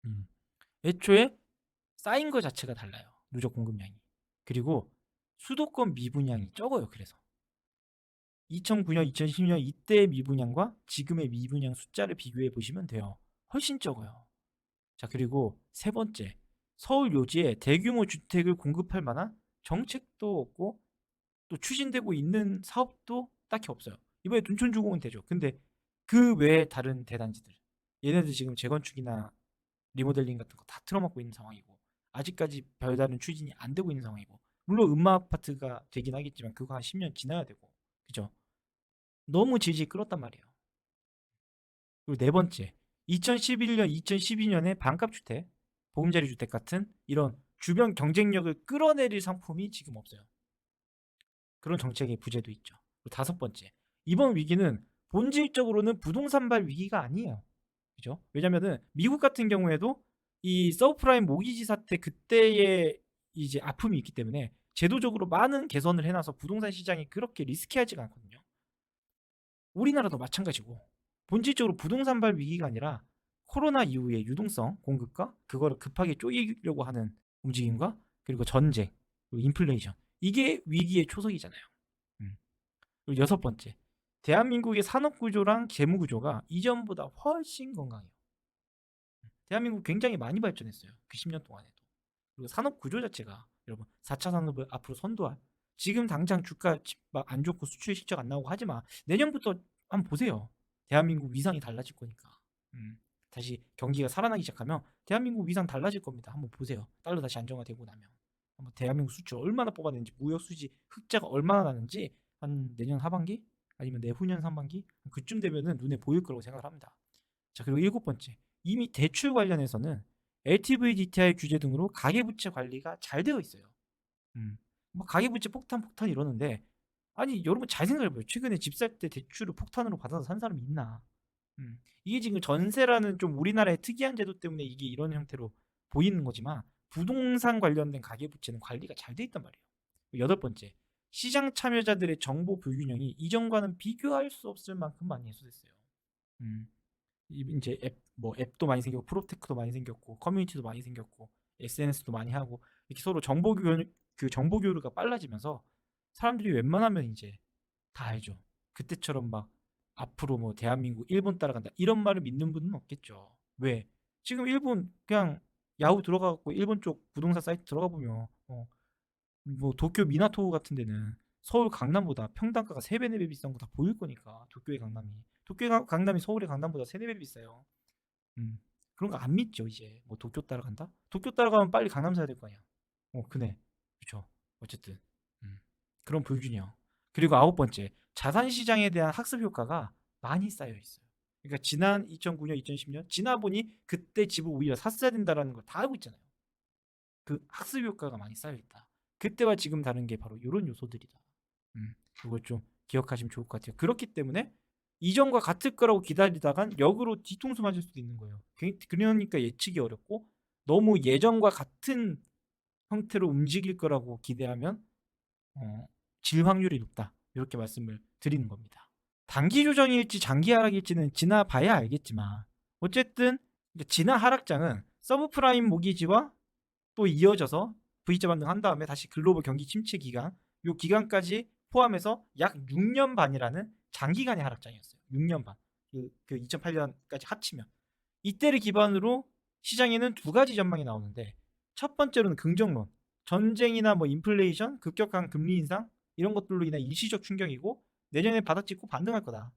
음. 애초에 쌓인 거 자체가 달라요. 누적 공급량이. 그리고 수도권 미분양이 적어요. 그래서 2009년, 2010년 이때 미분양과 지금의 미분양 숫자를 비교해 보시면 돼요. 훨씬 적어요. 자, 그리고 세 번째, 서울 요지에 대규모 주택을 공급할 만한 정책도 없고 또 추진되고 있는 사업도 딱히 없어요. 이번에 둔촌주공은 되죠. 근데 그 외에 다른 대단지들, 얘네들 지금 재건축이나 리모델링 같은 거 다 틀어막고 있는 상황이고, 아직까지 별다른 추진이 안 되고 있는 상황이고, 물론 음마 아파트가 되긴 하겠지만 그거 한 10년 지나야 되고, 그죠? 너무 질질 끌었단 말이에요. 그리고 네 번째, 2011년, 2012년에 반값주택, 보금자리 주택 같은 이런 주변 경쟁력을 끌어내릴 상품이 지금 없어요. 그런 정책의 부재도 있죠. 그리고 다섯 번째, 이번 위기는 본질적으로는 부동산발 위기가 아니에요. 그죠? 왜냐면은 미국 같은 경우에도 이 서브프라임 모기지 사태 그때의 이제 아픔이 있기 때문에 제도적으로 많은 개선을 해놔서 부동산 시장이 그렇게 리스키하지가 않거든요. 우리나라도 마찬가지고 본질적으로 부동산발 위기가 아니라 코로나 이후의 유동성 공급과 그거를 급하게 쪼이려고 하는 움직임과 그리고 전쟁 그리고 인플레이션, 이게 위기의 초석이잖아요. 음. 그리고 여섯 번째, 대한민국의 산업 구조랑 재무 구조가 이전보다 훨씬 건강해요. 대한민국 굉장히 많이 발전했어요. 그 10년 동안에도. 그리고 산업 구조 자체가 여러분 4차 산업을 앞으로 선도할, 지금 당장 주가 막 안 좋고 수출 실적 안 나오고 하지만 내년부터 한번 보세요. 대한민국 위상이 달라질 거니까. 다시 경기가 살아나기 시작하면 대한민국 위상 달라질 겁니다. 한번 보세요. 달러 다시 안정화되고 나면 한번 대한민국 수출 얼마나 뽑아내는지, 무역 수지 흑자가 얼마나 나는지 한 내년 하반기 아니면 내후년 상반기 그쯤 되면은 눈에 보일 거라고 생각을 합니다. 자, 그리고 일곱 번째, 이미 대출 관련해서는 LTV DTI 규제 등으로 가계부채 관리가 잘 되어 있어요. 뭐 가계부채 폭탄 이러는데, 아니 여러분 잘 생각해봐요. 최근에 집 살 때 대출을 폭탄으로 받아서 산 사람이 있나? 이게 지금 전세라는 좀 우리나라의 특이한 제도 때문에 이게 이런 형태로 보이는 거지만 부동산 관련된 가계부채는 관리가 잘 돼 있단 말이에요. 여덟 번째, 시장 참여자들의 정보 불균형이 이전과는 비교할 수 없을 만큼 많이 해소됐어요. 음, 이제 앱도 많이 생겼고 프로테크도 많이 생겼고 커뮤니티도 많이 생겼고 SNS도 많이 하고 이렇게 서로 정보 교류가 빨라지면서 사람들이 웬만하면 이제 다 알죠. 그때처럼 막 앞으로 뭐 대한민국 일본 따라간다 이런 말을 믿는 분은 없겠죠. 왜? 지금 일본 그냥 야후 들어가고 일본 쪽 부동산 사이트 들어가 보면 뭐 도쿄 미나토 같은 데는 서울 강남보다 평당가가 3배 4배 비싼 거 다 보일 거니까 도쿄의 강남이 강남이 서울의 강남보다 3, 4배 비싸요. 음. 그런 거 안 믿죠, 이제. 뭐 도쿄 따라간다? 도쿄 따라가면 빨리 강남 사야 될 거 아니야. 그네. 그쵸. 어쨌든. 음. 그런 불균형. 그리고 아홉 번째, 자산 시장에 대한 학습 효과가 많이 쌓여 있어요. 그러니까 지난 2009년, 2010년 지나 보니 그때 집을 오히려 샀어야 된다라는 걸 다 알고 있잖아요. 그 학습 효과가 많이 쌓여 있다. 그때와 지금 다른 게 바로 이런 요소들이다. 그걸 좀 기억하시면 좋을 것 같아요. 그렇기 때문에 이전과 같을 거라고 기다리다간 역으로 뒤통수 맞을 수도 있는 거예요. 그러니까 예측이 어렵고 너무 예전과 같은 형태로 움직일 거라고 기대하면 질 확률이 높다. 이렇게 말씀을 드리는 겁니다. 단기 조정일지 장기 하락일지는 지나봐야 알겠지만 어쨌든 지난 하락장은 서브프라임 모기지와 또 이어져서 V자 반등한 다음에 다시 글로벌 경기 침체 기간 요 기간까지 포함해서 약 6년 반이라는 장기간의 하락장이었어요. 6년 반. 그 2008년까지 합치면 이때를 기반으로 시장에는 두 가지 전망이 나오는데 첫 번째로는 긍정론. 전쟁이나 뭐 인플레이션, 급격한 금리 인상 이런 것들로 인한 일시적 충격이고 내년에 바닥 찍고 반등할 거다.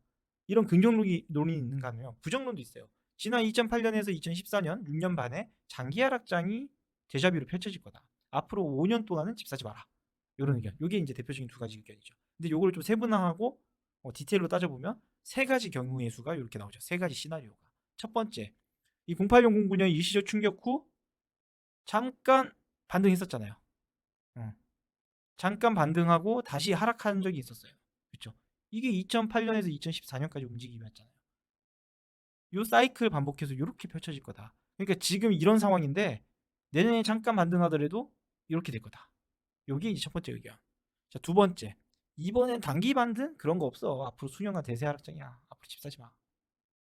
이런 긍정론이 있는가 하면 부정론도 있어요. 지난 2008년에서 2014년 6년 반의 장기 하락장이 데자뷰로 펼쳐질 거다. 앞으로 5년 동안은 집 사지 마라. 이런 의견. 이게 이제 대표적인 두 가지 의견이죠. 근데 요거를 좀 세분화하고 디테일로 따져보면 세 가지 경우의 수가 이렇게 나오죠. 세 가지 시나리오가. 첫 번째, 이 08년 09년 일시적 충격 후 잠깐 반등했었잖아요. 잠깐 반등하고 다시 하락한 적이 있었어요. 그렇죠? 이게 2008년에서 2014년까지 움직임이었잖아요. 요 사이클 반복해서 이렇게 펼쳐질 거다. 그러니까 지금 이런 상황인데 내년에 잠깐 반등하더라도 이렇게 될 거다. 요게 이제 첫 번째 의견. 자, 두 번째. 이번엔 단기 반등 그런 거 없어. 앞으로 수년간 대세 하락장이야. 앞으로 집 사지 마.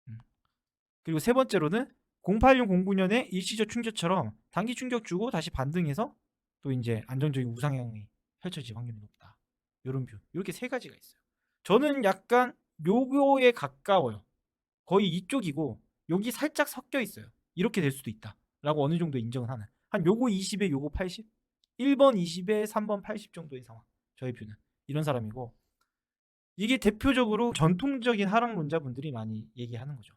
음. 그리고 세 번째로는 08년 09년에 일시적 충격처럼 단기 충격 주고 다시 반등해서 또 이제 안정적인 우상향이 펼쳐질 확률이 높다. 이런 뷰. 이렇게 세 가지가 있어요. 저는 약간 요거에 가까워요. 거의 이쪽이고 여기 살짝 섞여 있어요. 이렇게 될 수도 있다. 라고 어느 정도 인정을 하는. 한 요거 20에 요거 80? 1번 20에 3번 80 정도의 상황. 저의 뷰는. 이런 사람이고 이게 대표적으로 전통적인 하락론자분들이 많이 얘기하는 거죠.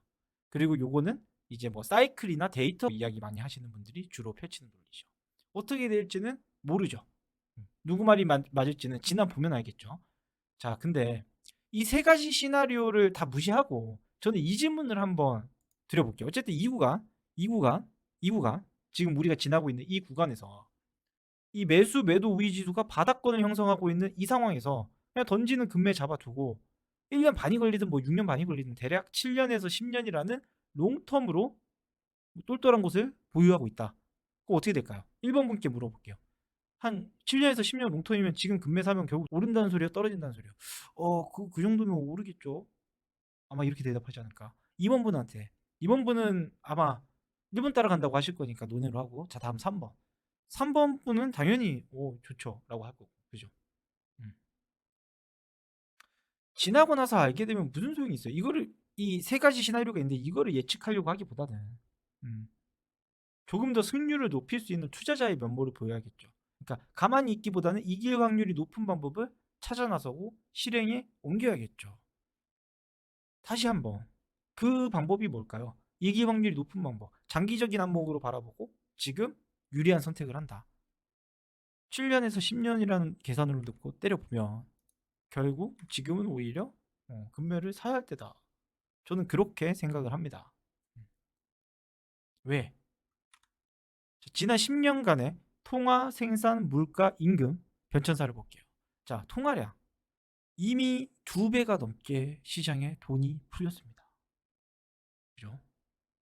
그리고 요거는 이제 뭐 사이클이나 데이터 이야기 많이 하시는 분들이 주로 펼치는 논리죠. 어떻게 될지는 모르죠. 누구 말이 맞을지는 지나 보면 알겠죠. 자, 근데 이 세 가지 시나리오를 다 무시하고 저는 이 질문을 한번 드려볼게요. 어쨌든 이 구간 지금 우리가 지나고 있는 이 구간에서 이 매수 매도 우위 지수가 바닥권을 형성하고 있는 이 상황에서 그냥 던지는 금매 잡아두고 1년 반이 걸리든 뭐 6년 반이 걸리든 대략 7년에서 10년이라는 롱텀으로 똘똘한 곳을 보유하고 있다. 그거 어떻게 될까요? 1번 분께 물어볼게요. 한 7년에서 10년 롱텀이면 지금 금매 사면 결국 오른다는 소리요? 떨어진다는 소리요? 그 정도면 오르겠죠. 아마 이렇게 대답하지 않을까. 2번 분한테. 2번 분은 아마 1번 따라간다고 하실 거니까 논의를 하고. 자, 다음 3번. 3번 분은 당연히 좋죠. 라고 할 거고. 그죠? 음. 지나고 나서 알게 되면 무슨 소용이 있어요? 이거를 이 세 가지 시나리오가 있는데 이거를 예측하려고 하기보다는 음, 조금 더 승률을 높일 수 있는 투자자의 면모를 보여야겠죠. 그러니까 가만히 있기보다는 이길 확률이 높은 방법을 찾아 나서고 실행에 옮겨야겠죠. 다시 한번 그 방법이 뭘까요? 이길 확률이 높은 방법. 장기적인 안목으로 바라보고 지금 유리한 선택을 한다. 7년에서 10년이라는 계산으로 넣고 때려보면 결국 지금은 오히려 금매를 사야 할 때다. 저는 그렇게 생각을 합니다. 왜? 지난 10년간의 통화, 생산, 물가, 임금 변천사를 볼게요. 자, 통화량 이미 2배가 넘게 시장에 돈이 풀렸습니다.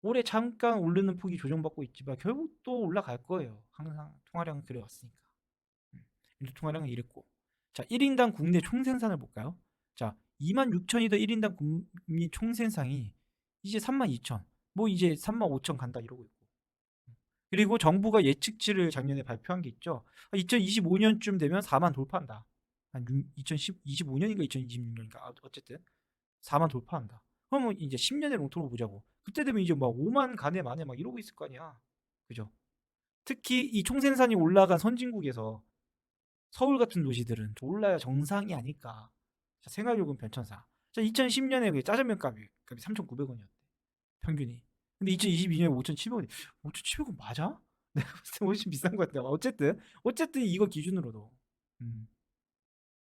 올해 잠깐 오르는 폭이 조정받고 있지만 결국 또 올라갈 거예요. 항상 통화량은 그래 왔으니까. 연준 통화량은 이랬고. 자, 1인당 국내 총생산을 볼까요? 자, 26,000이던 1인당 국민 총생산이 이제 32,000, 뭐 이제 35,000 간다 이러고 있고. 그리고 정부가 예측치를 작년에 발표한 게 있죠. 2025년쯤 되면 4만 돌파한다. 한 2025년인가 2026년인가 어쨌든 4만 돌파한다. 그러면 이제 10년의 롱터로 보자고. 그때 되면 이제 막 5만 가네 만에 막 이러고 있을 거 아니야. 그죠? 특히 이 총생산이 올라간 선진국에서 서울 같은 도시들은 올라야 정상이 아닐까. 자, 생활요금 변천사. 자, 2010년에 짜장면 값이 3,900원이었대. 평균이. 근데 2022년에 5,700원. 5,700원 맞아? 내가 봤을 때 훨씬 비싼 것 같아. 어쨌든 이거 기준으로도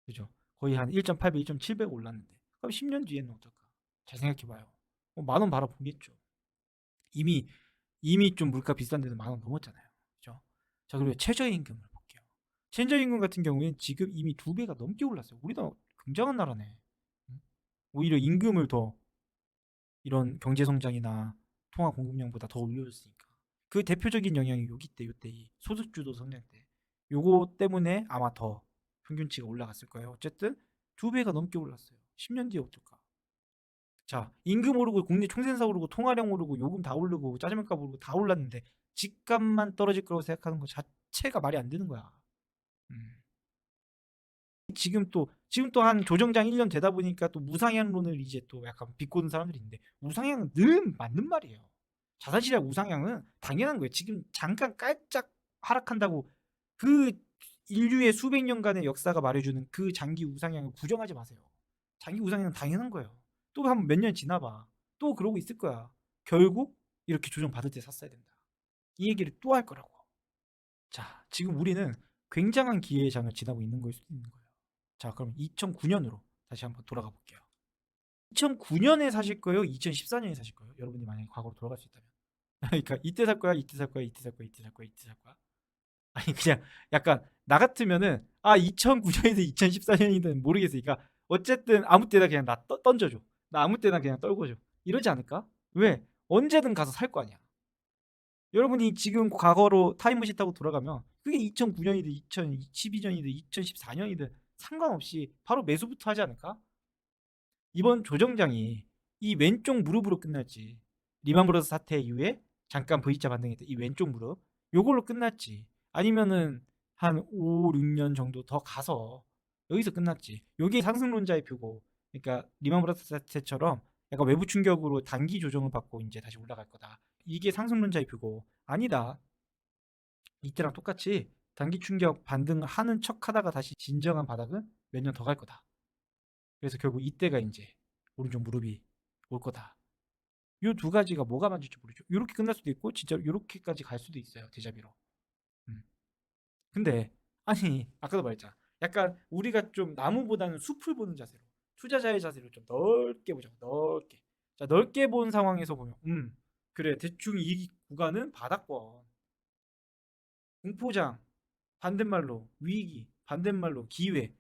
그죠? 거의 한 1.8배, 1.7배 올랐는데. 그럼 10년 뒤에는 어떨까? 잘 생각해봐요. 만 원 바라보겠죠. 이미 좀 물가 비싼 데는 만 원 넘었잖아요. 그죠? 자, 그리고 최저임금을 볼게요. 최저임금 같은 경우에는 지금 이미 2배가 넘게 올랐어요. 우리나라 굉장한 나라네. 오히려 임금을 더 이런 경제 성장이나 통화 공급량보다 더 올려줬으니까. 그 대표적인 영향이 요때 이 소득주도 성장 때. 요거 때문에 아마 더 평균치가 올라갔을 거예요. 어쨌든 2배가 넘게 올랐어요. 10년 뒤에 어떨까? 자, 임금 오르고 국내 총생산 오르고 통화량 오르고 요금 다 오르고 짜장면값 오르고 다 올랐는데 집값만 떨어질 거라고 생각하는 것 자체가 말이 안 되는 거야. 음. 지금 또 한 조정장 1년 되다 보니까 또 우상향론을 이제 또 약간 비꼬는 사람들이 있는데 우상향은 늘 맞는 말이에요. 자산시장 우상향은 당연한 거예요. 지금 잠깐 깔짝 하락한다고 그 인류의 수백 년간의 역사가 말해주는 그 장기 우상향을 부정하지 마세요. 장기 우상향은 당연한 거예요. 또 한 몇 년 지나봐. 또 그러고 있을 거야. 결국 이렇게 조정받을 때 샀어야 된다. 이 얘기를 또 할 거라고. 자, 지금 우리는 굉장한 기회의 장을 지나고 있는 걸 수도 있는 거예요. 자, 그럼 2009년으로 다시 한번 돌아가 볼게요. 2009년에 사실 거예요? 2014년에 사실 거예요? 여러분이 만약에 과거로 돌아갈 수 있다면. 그러니까 이때 살 거야, 이때 살 거야, 이때 살 거야, 이때 살 거야, 이때 살 거야. 아니 그냥 약간 나 같으면은 2009년이든 2014년이든 모르겠으니까 어쨌든 아무 때나 그냥 나 던져줘. 나 아무 때나 그냥 떨궈줘. 이러지 않을까? 왜? 언제든 가서 살 거 아니야. 여러분이 지금 과거로 타임머신 타고 돌아가면 그게 2009년이든 2012년이든 2014년이든 상관없이 바로 매수부터 하지 않을까? 이번 조정장이 이 왼쪽 무릎으로 끝났지. 리만 브러더스 사태 이후에 잠깐 V자 반등했던 이 왼쪽 무릎 요걸로 끝났지. 아니면은 한 5, 6년 정도 더 가서 여기서 끝났지. 요게 상승론자의 표고. 그러니까 리만 브러더스 사태처럼 약간 외부 충격으로 단기 조정을 받고 이제 다시 올라갈 거다. 이게 상승론자의 표고. 아니다. 이때랑 똑같이 단기 충격 반등하는 척 하다가 다시 진정한 바닥은 몇 년 더 갈 거다. 그래서 결국 이때가 이제 오른쪽 무릎이 올 거다. 요 두 가지가 뭐가 맞을지 모르죠. 요렇게 끝날 수도 있고 진짜 요렇게까지 갈 수도 있어요. 대자비로. 음. 근데 아니 아까도 말했잖아. 약간 우리가 좀 나무보다는 숲을 보는 자세로 투자자의 자세로 좀 넓게 보자고. 넓게. 자, 넓게 본 상황에서 보면 그래 대충 이 구간은 바닥권. 공포장 반대말로 위기 반대말로 기회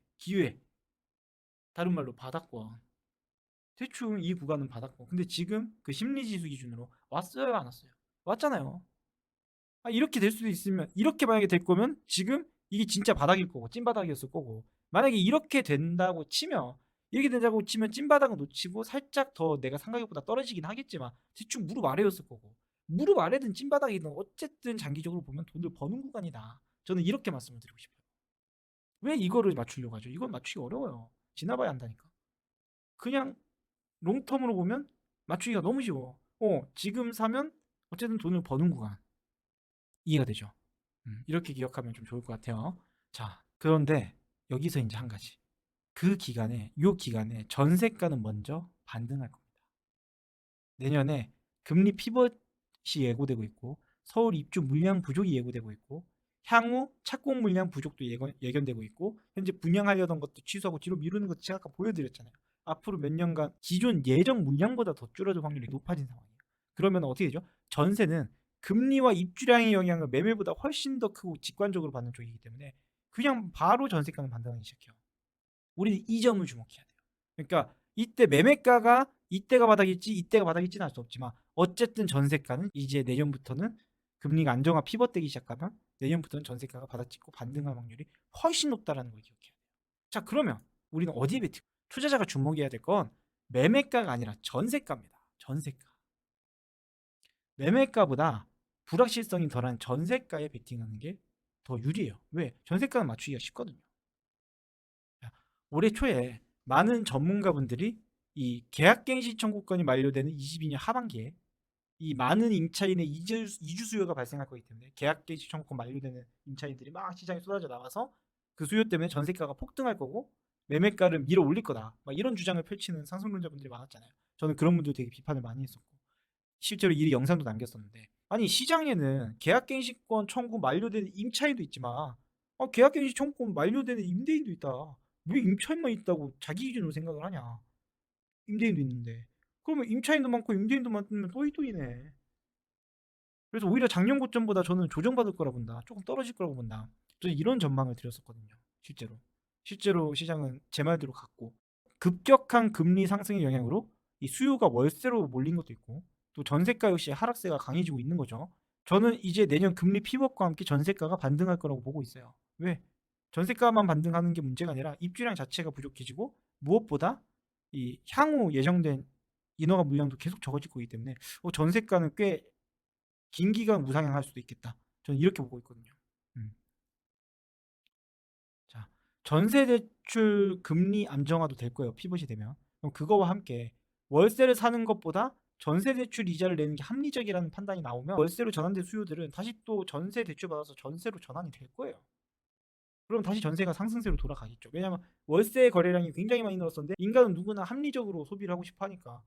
다른 말로 바닥권. 대충 이 구간은 받았고 근데 지금 그 심리지수 기준으로 왔어요 안 왔어요? 왔잖아요. 이렇게 될 수도 있으면 이렇게 만약에 될 거면 지금 이게 진짜 바닥일 거고 찐바닥이었을 거고 만약에 이렇게 된다고 치면 이렇게 된다고 치면 찐바닥은 놓치고 살짝 더 내가 생각보다 떨어지긴 하겠지만 대충 무릎 아래였을 거고 무릎 아래든 찐바닥이든 어쨌든 장기적으로 보면 돈을 버는 구간이다. 저는 이렇게 말씀을 드리고 싶어요. 왜 이거를 맞추려고 하죠? 이건 맞추기 어려워요. 지나봐야 한다니까. 그냥 롱텀으로 보면 맞추기가 너무 쉬워. 지금 사면 어쨌든 돈을 버는 구간. 이해가 되죠? 이렇게 기억하면 좀 좋을 것 같아요. 자, 그런데 여기서 이제 한 가지. 요 기간에 전세가는 먼저 반등할 겁니다. 내년에 금리 피벗이 예고되고 있고, 서울 입주 물량 부족이 예고되고 있고, 향후 착공 물량 부족도 예견되고 있고, 현재 분양하려던 것도 취소하고 뒤로 미루는 것도 제가 아까 보여드렸잖아요. 앞으로 몇 년간 기존 예정 물량보다 더 줄어들 확률이 높아진 상황이에요. 그러면 어떻게 되죠? 전세는 금리와 입주량의 영향을 매매보다 훨씬 더 크고 직관적으로 받는 쪽이기 때문에 그냥 바로 전세가는 반등하기 시작해요. 우리는 이 점을 주목해야 돼요. 그러니까 이때 매매가가 이때가 바닥일지 이때가 바닥일지는 알 수 없지만 어쨌든 전세가는 이제 내년부터는 금리가 안정화 피벗되기 시작하면 내년부터는 전세가가 바닥찍고 반등할 확률이 훨씬 높다라는 걸 기억해야 돼요. 자, 그러면 우리는 어디에 베팅? 투자자가 주목해야 될 건 매매가가 아니라 전세가입니다. 전세가. 매매가보다 불확실성이 덜한 전세가에 베팅하는 게 더 유리해요. 왜? 전세가는 맞추기가 쉽거든요. 올해 초에 많은 전문가분들이 이 계약갱신 청구권이 만료되는 22년 하반기에 이 많은 임차인의 이주 수요가 발생할 거기 때문에 계약갱신 청구권 만료되는 임차인들이 막 시장에 쏟아져 나와서 그 수요 때문에 전세가가 폭등할 거고 매매가를 밀어 올릴 거다. 막 이런 주장을 펼치는 상승론자분들이 많았잖아요. 저는 그런 분들 되게 비판을 많이 했었고 실제로 이 영상도 남겼었는데 아니 시장에는 계약갱신권 청구 만료되는 임차인도 있지만 계약갱신 청구권 만료되는 임대인도 있다. 왜 임차인만 있다고 자기 기준으로 생각을 하냐. 임대인도 있는데 그러면 임차인도 많고 임대인도 많으면 또이또이네. 그래서 오히려 작년 고점보다 저는 조정받을 거라 본다. 조금 떨어질 거라고 본다. 저는 이런 전망을 드렸었거든요. 실제로 시장은 제 말대로 갔고 급격한 금리 상승의 영향으로 이 수요가 월세로 몰린 것도 있고 또 전세가 역시 하락세가 강해지고 있는 거죠. 저는 이제 내년 금리 피벗과 함께 전세가가 반등할 거라고 보고 있어요. 왜? 전세가만 반등하는 게 문제가 아니라 입주량 자체가 부족해지고 무엇보다 이 향후 예정된 인허가 물량도 계속 적어지고 있기 때문에 전세가는 꽤 긴 기간 우상향할 수도 있겠다. 저는 이렇게 보고 있거든요. 음. 자, 전세 대출 금리 안정화도 될 거예요. 피벗이 되면. 그럼 그거와 함께 월세를 사는 것보다 전세 대출 이자를 내는 게 합리적이라는 판단이 나오면 월세로 전환된 수요들은 다시 또 전세 대출 받아서 전세로 전환이 될 거예요. 그럼 다시 전세가 상승세로 돌아가겠죠. 왜냐하면 월세 거래량이 굉장히 많이 늘었었는데 인간은 누구나 합리적으로 소비를 하고 싶어 하니까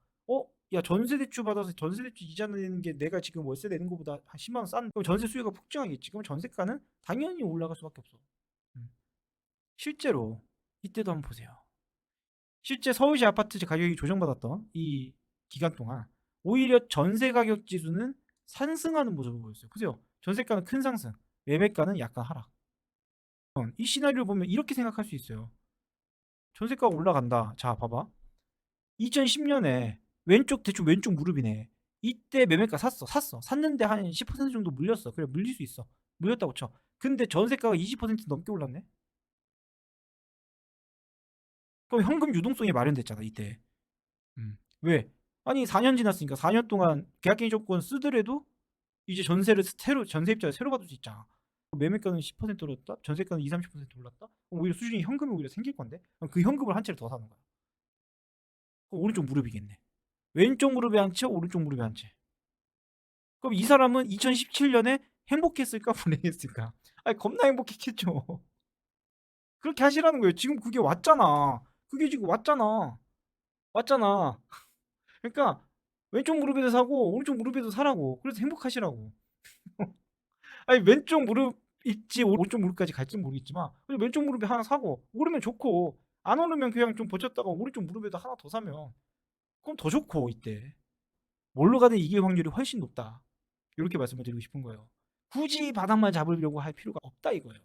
야 전세 대출 받아서 전세 대출 이자 내는 게 내가 지금 월세 내는 것보다 한 10만 원 싼 그럼 전세 수요가 폭증하겠지. 그럼 전세가는 당연히 올라갈 수밖에 없어. 음. 실제로 이때도 한번 보세요. 실제 서울시 아파트 가격이 조정받았던 이 기간 동안 오히려 전세 가격 지수는 상승하는 모습을 보였어요. 보세요. 전세가는 큰 상승, 매매가는 약간 하락. 이 시나리오를 보면 이렇게 생각할 수 있어요. 전세가가 올라간다. 자, 봐봐. 2010년에 대충 왼쪽 무릎이네. 이때 매매가 샀어. 샀는데 한 10% 정도 물렸어. 그래, 물릴 수 있어. 물렸다고 쳐. 근데 전세가가 20% 넘게 올랐네? 그럼 현금 유동성이 마련됐잖아, 이때. 왜? 아니, 4년 지났으니까 4년 동안 계약갱신 조건 쓰더라도 이제 전세입자를 새로 받을 수 있잖아. 매매가는 10% 올랐다? 전세가는 20, 30% 올랐다? 오히려 수준이 현금이 오히려 생길 건데? 그럼 그 현금을 한 채를 더 사는 거야. 오른쪽 무릎이겠네. 왼쪽 무릎에 한 채, 오른쪽 무릎에 한 채. 그럼 이 사람은 2017년에 행복했을까, 불행했을까? 아니, 겁나 행복했겠죠. 그렇게 하시라는 거예요. 지금 그게 왔잖아. 그게 지금 왔잖아. 왔잖아. 그러니까 왼쪽 무릎에도 사고 오른쪽 무릎에도 사라고. 그래서 행복하시라고. 아니, 왼쪽 무릎 있지 오른쪽 무릎까지 갈지는 모르겠지만 그냥 왼쪽 무릎에 하나 사고 오르면 좋고 안 오르면 그냥 좀 버텼다가 오른쪽 무릎에도 하나 더 사면 그럼 더 좋고 이때. 뭘로 가든 이길 확률이 훨씬 높다. 이렇게 말씀을 드리고 싶은 거예요. 굳이 바닥만 잡으려고 할 필요가 없다 이거예요.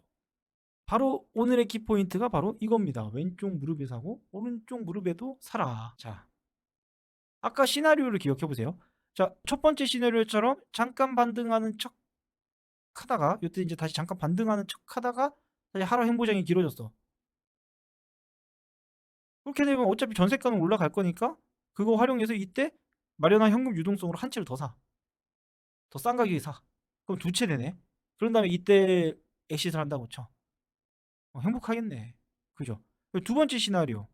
바로 오늘의 키포인트가 바로 이겁니다. 왼쪽 무릎에 사고 오른쪽 무릎에도 사라. 자, 아까 시나리오를 기억해 보세요. 자, 첫 번째 시나리오처럼 잠깐 반등하는 척 하다가 이때 이제 다시 잠깐 반등하는 척 하다가 다시 하락 행보장이 길어졌어. 그렇게 되면 어차피 전세가는 올라갈 거니까 그거 활용해서 이때 마련한 현금 유동성으로 한 채를 더 사. 더 싼 가격에 사. 그럼 두 채 되네. 그런 다음에 이때 엑시트를 한다고 쳐. 행복하겠네. 그죠? 두 번째 시나리오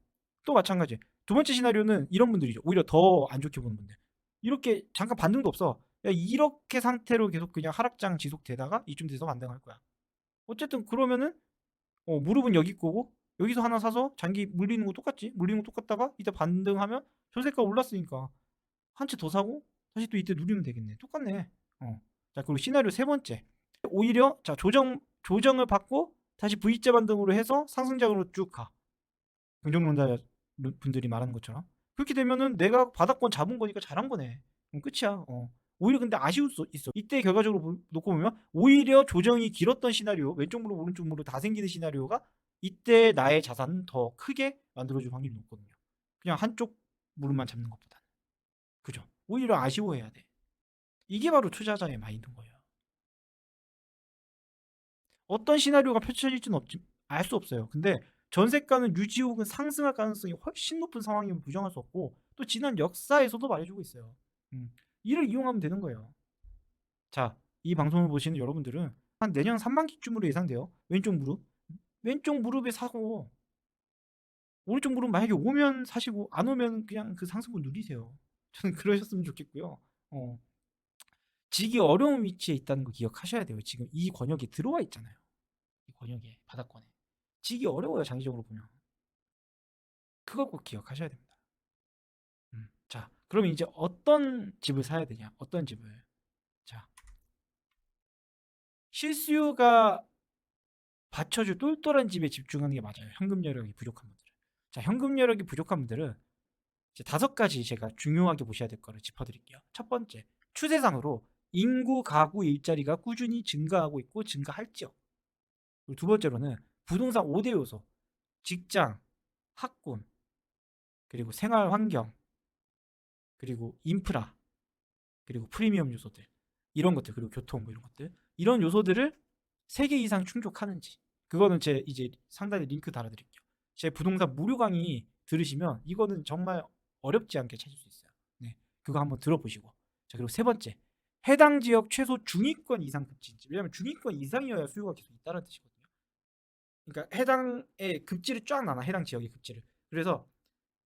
또 마찬가지. 두 번째 시나리오는 이런 분들이죠. 오히려 더 안 좋게 보는 분들. 이렇게 잠깐 반등도 없어. 야, 이렇게 상태로 계속 그냥 하락장 지속되다가 이쯤 돼서 반등할 거야. 어쨌든 그러면은 무릎은 여기 거고 여기서 하나 사서 장기 물리는 거 똑같지? 물리는 거 똑같다가 이때 반등하면 전세가 올랐으니까 한 채 더 사고 다시 또 이때 누리면 되겠네. 똑같네. 자, 그리고 시나리오 세 번째. 오히려 자 조정을 받고 다시 V자 반등으로 해서 상승장으로 쭉 가. 긍정론자 분들이 말하는 것처럼. 그렇게 되면은 내가 바닥권 잡은 거니까 잘한 거네. 그럼 끝이야. 오히려 근데 아쉬울 수 있어. 이때 결과적으로 놓고 보면 오히려 조정이 길었던 시나리오, 왼쪽 무릎 오른쪽 무릎 다 생기는 시나리오가 이때 나의 자산은 더 크게 만들어줄 확률이 높거든요. 그냥 한쪽 무릎만 잡는 것보다. 그죠? 오히려 아쉬워해야 돼. 이게 바로 투자자의 마인드인 거예요. 어떤 시나리오가 펼쳐질지는 알 수 없어요. 근데 전세가는 유지 혹은 상승할 가능성이 훨씬 높은 상황이면 부정할 수 없고, 또 지난 역사에서도 말해주고 있어요. 이를 이용하면 되는 거예요. 자, 이 방송을 보시는 여러분들은 한 내년 3만기쯤으로 예상돼요. 왼쪽 무릎에 사고, 오른쪽 무릎 만약에 오면 사시고, 안 오면 그냥 그 상승분 누리세요. 저는 그러셨으면 좋겠고요. 지기 어려운 위치에 있다는 거 기억하셔야 돼요. 지금 이 권역에 들어와 있잖아요. 이 권역에, 바닥권에. 지기 어려워요, 장기적으로 보면. 그걸 꼭 기억하셔야 됩니다. 자, 그럼 이제 어떤 집을 사야 되냐? 어떤 집을? 자, 실수요가 받쳐줄 똘똘한 집에 집중하는 게 맞아요. 현금 여력이 부족한 분들은. 자, 현금 여력이 부족한 분들은 이제 5가지 제가 중요하게 보셔야 될 거를 짚어드릴게요. 첫 번째, 추세상으로 인구, 가구, 일자리가 꾸준히 증가하고 있고 증가할 지역. 그리고 두 번째로는 부동산 5대 요소, 직장, 학군, 그리고 생활 환경, 그리고 인프라, 그리고 프리미엄 요소들, 이런 것들, 그리고 교통 뭐 이런 것들, 이런 요소들을 3개 이상 충족하는지. 그거는 제 이제 상단에 링크 달아드릴게요. 제 부동산 무료 강의 들으시면 이거는 정말 어렵지 않게 찾을 수 있어요. 네, 그거 한번 들어보시고. 자, 그리고 세 번째, 해당 지역 최소 중위권 이상 급지인지. 왜냐하면 중위권 이상이어야 수요가 계속 있다는 뜻이거든요. 그러니까 해당의 급지를 쫙 나눠, 해당 지역의 급지를. 그래서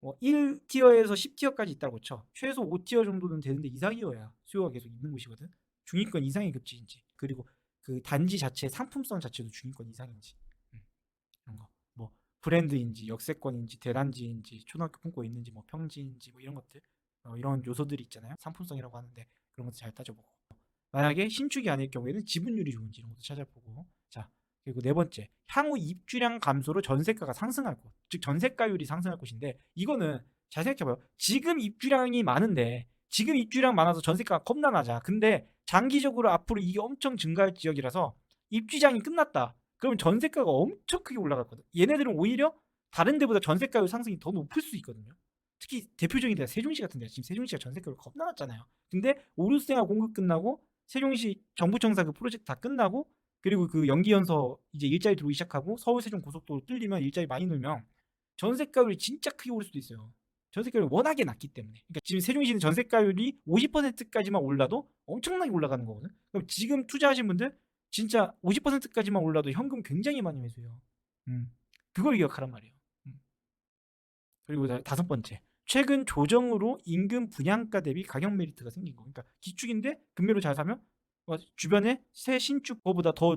1티어에서 10티어까지 있다고 쳐. 최소 5티어 정도는 되는데 이상이어야 수요가 계속 있는 곳이거든. 중위권 이상의 급지인지, 그리고 그 단지 자체의 상품성 자체도 중위권 이상인지, 이런 거. 뭐 브랜드인지, 역세권인지, 대단지인지, 초등학교 품고 있는지, 뭐 평지인지, 뭐 이런 것들, 이런 요소들이 있잖아요. 상품성이라고 하는데 그런 것도 잘 따져보고. 만약에 신축이 아닐 경우에는 지분율이 좋은지 이런 것도 찾아보고. 자, 그리고 네 번째, 향후 입주량 감소로 전세가가 상승할 곳, 즉 전세가율이 상승할 곳인데, 이거는 잘 생각해봐요. 지금 입주량 많아서 전세가가 겁나 낮아. 근데 장기적으로 앞으로 이게 엄청 증가할 지역이라서 입주량이 끝났다. 그러면 전세가가 엄청 크게 올라갈 거든. 얘네들은 오히려 다른 데보다 전세가율 상승이 더 높을 수 있거든요. 특히 대표적인 데가 세종시 같은 데, 지금 세종시가 전세가율 겁나 낮잖아요. 근데 오류세가 공급 끝나고 세종시 정부청사 그 프로젝트 다 끝나고, 그리고 그 연기연서 이제 일자리 들어오기 시작하고 서울 세종 고속도로 뚫리면 일자리 많이 늘면 전세가율이 진짜 크게 오를 수도 있어요. 전세가율이 워낙에 낮기 때문에. 그러니까 지금 세종시는 전세가율이 50%까지만 올라도 엄청나게 올라가는 거거든. 그럼 지금 투자하신 분들 진짜 50%까지만 올라도 현금 굉장히 많이 매수해요. 그걸 기억하란 말이에요. 그리고 다섯 번째, 최근 조정으로 임금 분양가 대비 가격 메리트가 생긴 거. 그러니까 기축인데 금매로 잘 사면 주변에 새 신축거보다 더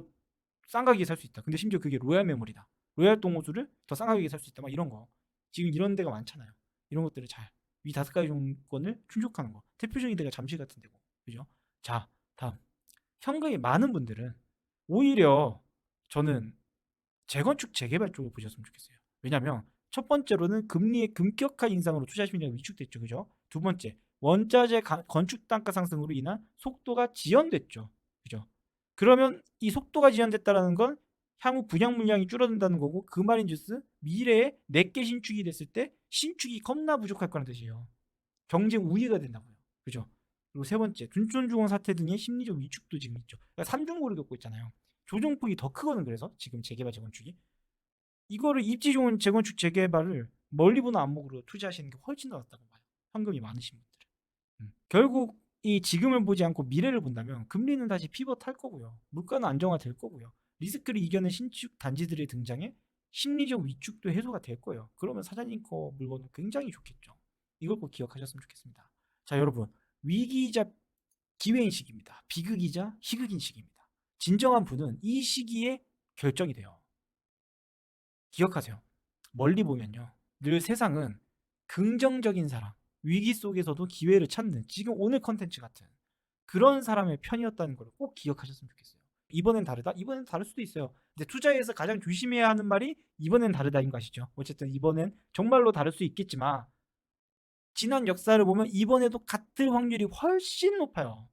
싼 가격에 살 수 있다. 근데 심지어 그게 로얄 메모리다. 로얄 동호수를 더 싼 가격에 살 수 있다. 막 이런 거. 지금 이런 데가 많잖아요. 이런 것들을 잘 위 5가지 조건을 충족하는 거. 대표적인 데가 잠실 같은 데고. 그죠? 자, 다음. 현금이 많은 분들은 오히려 저는 재건축 재개발 쪽을 보셨으면 좋겠어요. 왜냐하면 첫 번째로는 금리의 급격한 인상으로 투자 심리가 위축됐죠. 그죠? 두 번째, 원자재 건축 단가 상승으로 인한 속도가 지연됐죠. 그죠? 그러면 이 속도가 지연됐다는 건 향후 분양 물량이 줄어든다는 거고, 그 말인즉슨 미래에 내게 신축이 됐을 때 신축이 겁나 부족할 거라는 뜻이에요. 경쟁 우위가 된다고요. 그죠? 그리고 세 번째, 둔촌주공 사태 등의 심리적 위축도 지금 있죠. 그러니까 삼중고를 겪고 있잖아요. 조정폭이 더 크거든. 그래서 지금 재개발 재건축이 이거를 입지 좋은 재건축 재개발을 멀리 보는 안목으로 투자하시는 게 훨씬 더 낫다고 봐요. 현금이 많으신 분들은. 결국 이 지금을 보지 않고 미래를 본다면 금리는 다시 피벗할 거고요. 물가는 안정화될 거고요. 리스크를 이겨낸 신축 단지들의 등장에 심리적 위축도 해소가 될 거예요. 그러면 사장님 거 물건은 굉장히 좋겠죠. 이걸 꼭 기억하셨으면 좋겠습니다. 자, 여러분, 위기이자 기회인 시기입니다. 비극이자 희극인 시기입니다. 진정한 부는 이 시기에 결정이 돼요. 기억하세요. 멀리 보면요, 늘 세상은 긍정적인 사람, 위기 속에서도 기회를 찾는, 지금 오늘 컨텐츠 같은 그런 사람의 편이었다는 걸 꼭 기억하셨으면 좋겠어요. 이번엔 다르다? 이번엔 다를 수도 있어요. 근데 투자에서 가장 조심해야 하는 말이 이번엔 다르다인 거 아시죠? 어쨌든 이번엔 정말로 다를 수 있겠지만 지난 역사를 보면 이번에도 같을 확률이 훨씬 높아요.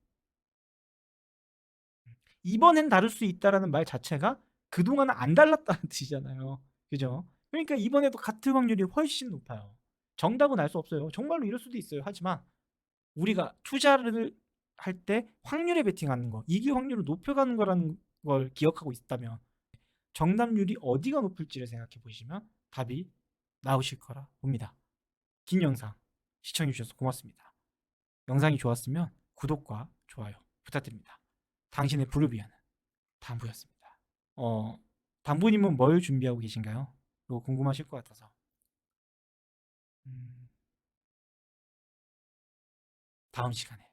이번엔 다를 수 있다라는 말 자체가 그동안은 안 달랐다는 뜻이잖아요. 그죠? 그러니까 이번에도 같을 확률이 훨씬 높아요. 정답은 알 수 없어요. 정말로 이럴 수도 있어요. 하지만 우리가 투자를 할 때 확률에 베팅하는 거, 이길 확률을 높여가는 거라는 걸 기억하고 있다면 정답률이 어디가 높을지를 생각해 보시면 답이 나오실 거라 봅니다. 긴 영상 시청해 주셔서 고맙습니다. 영상이 좋았으면 구독과 좋아요 부탁드립니다. 당신의 부를 위한 담부였습니다. 담부님은 뭘 준비하고 계신가요? 이거 궁금하실 것 같아서. 음, 다음 시간에